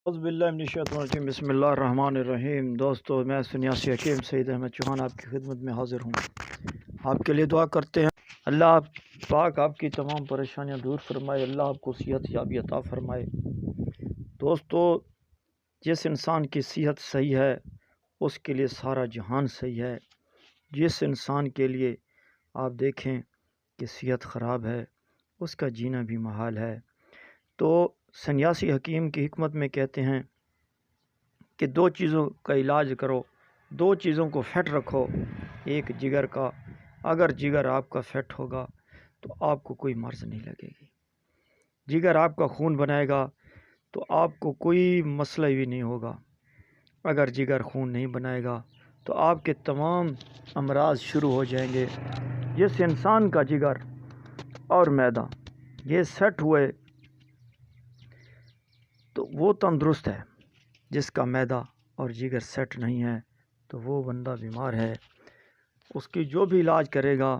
बिल्लाहिमिनश्शैतानिर्रजीम बिस्मिल्लाहिर्रहमानिर्रहीम। दोस्तों, मैं सन्यासी हकीम सईद अहमद चौहान आपकी खिदमत में हाज़िर हूँ। आपके लिए दुआ करते हैं, अल्लाह पाक आपकी तमाम परेशानियाँ दूर फरमाए, अल्लाह आपको सेहत याबी अता फरमाए। दोस्तों, जिस इंसान की सेहत सही है उसके लिए सारा जहान सही है। जिस इंसान के लिए आप देखें कि सेहत ख़राब है उसका जीना भी महाल है। तो सन्यासी हकीम की हिकमत में कहते हैं कि दो चीज़ों का इलाज करो, दो चीज़ों को फिट रखो। एक जिगर का, अगर जिगर आपका फिट होगा तो आपको कोई मर्ज़ नहीं लगेगी। जिगर आपका खून बनाएगा तो आपको कोई मसला भी नहीं होगा। अगर जिगर खून नहीं बनाएगा तो आपके तमाम अमराज शुरू हो जाएंगे। जिस इंसान का जिगर और मैदा ये सेट हुए तो वो तंदुरुस्त है। जिसका मैदा और जिगर सेट नहीं है तो वो बंदा बीमार है। उसकी जो भी इलाज करेगा,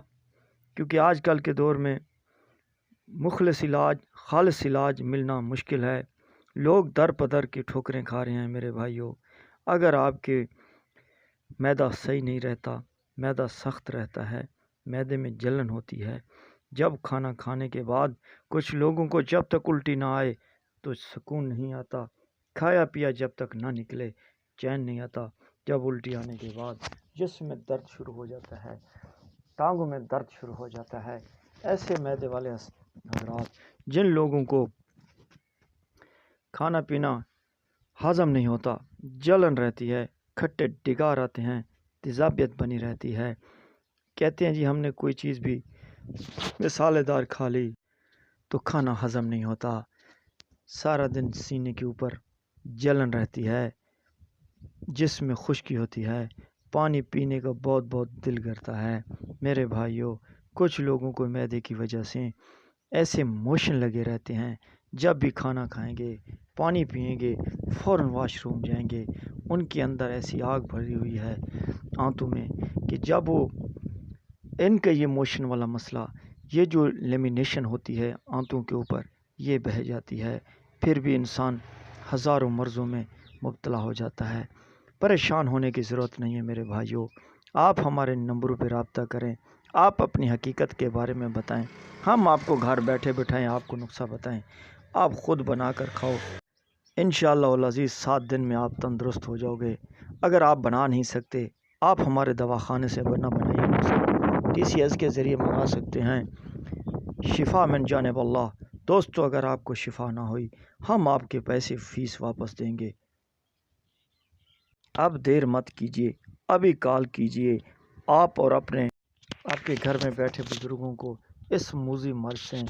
क्योंकि आजकल के दौर में मुखलिस इलाज, खालिस इलाज मिलना मुश्किल है। लोग दर पदर की ठोकरें खा रहे हैं। मेरे भाइयों, अगर आपके मैदा सही नहीं रहता, मैदा सख्त रहता है, मैदे में जलन होती है, जब खाना खाने के बाद कुछ लोगों को जब तक उल्टी ना आए तो सुकून नहीं आता। खाया पिया जब तक ना निकले चैन नहीं आता। जब उल्टी आने के बाद जिस्म में दर्द शुरू हो जाता है, टांगों में दर्द शुरू हो जाता है। ऐसे मैदे वाले हजरात, जिन लोगों को खाना पीना हजम नहीं होता, जलन रहती है, खट्टे डिगार आते हैं, तेज़ाबियत बनी रहती है, कहते हैं जी हमने कोई चीज़ भी मसालेदार खा ली तो खाना हजम नहीं होता, सारा दिन सीने के ऊपर जलन रहती है, जिस्म में खुश्की होती है, पानी पीने का बहुत बहुत दिल करता है। मेरे भाइयों, कुछ लोगों को मैदे की वजह से ऐसे मोशन लगे रहते हैं, जब भी खाना खाएंगे, पानी पिएंगे, फ़ौरन वॉशरूम जाएंगे। उनके अंदर ऐसी आग भरी हुई है आंतों में कि जब वो इनका ये मोशन वाला मसला, ये जो लेमिनेशन होती है आंतों के ऊपर, ये बह जाती है। फिर भी इंसान हज़ारों मर्ज़ों में मुब्तला हो जाता है। परेशान होने की ज़रूरत नहीं है मेरे भाइयों। आप हमारे नंबरों पर रब्ता करें, आप अपनी हकीकत के बारे में बताएं, हम आपको घर बैठे बिठाएं, आपको नुस्खा बताएं, आप ख़ुद बना कर खाओ। इंशाअल्लाह अज़ीज़ 7 दिन में आप तंदुरुस्त हो जाओगे। अगर आप बना नहीं सकते, आप हमारे दवाखाने से बना बनाइए नुस्खा TCS के ज़रिए मंगा सकते हैं। शिफा मिन जानिब अल्लाह। दोस्तों, अगर आपको शिफा ना हुई, हम आपके पैसे फ़ीस वापस देंगे। अब देर मत कीजिए, अभी कॉल कीजिए। आप और आपके घर में बैठे बुज़ुर्गों को इस मूज़ी मर्ज़ से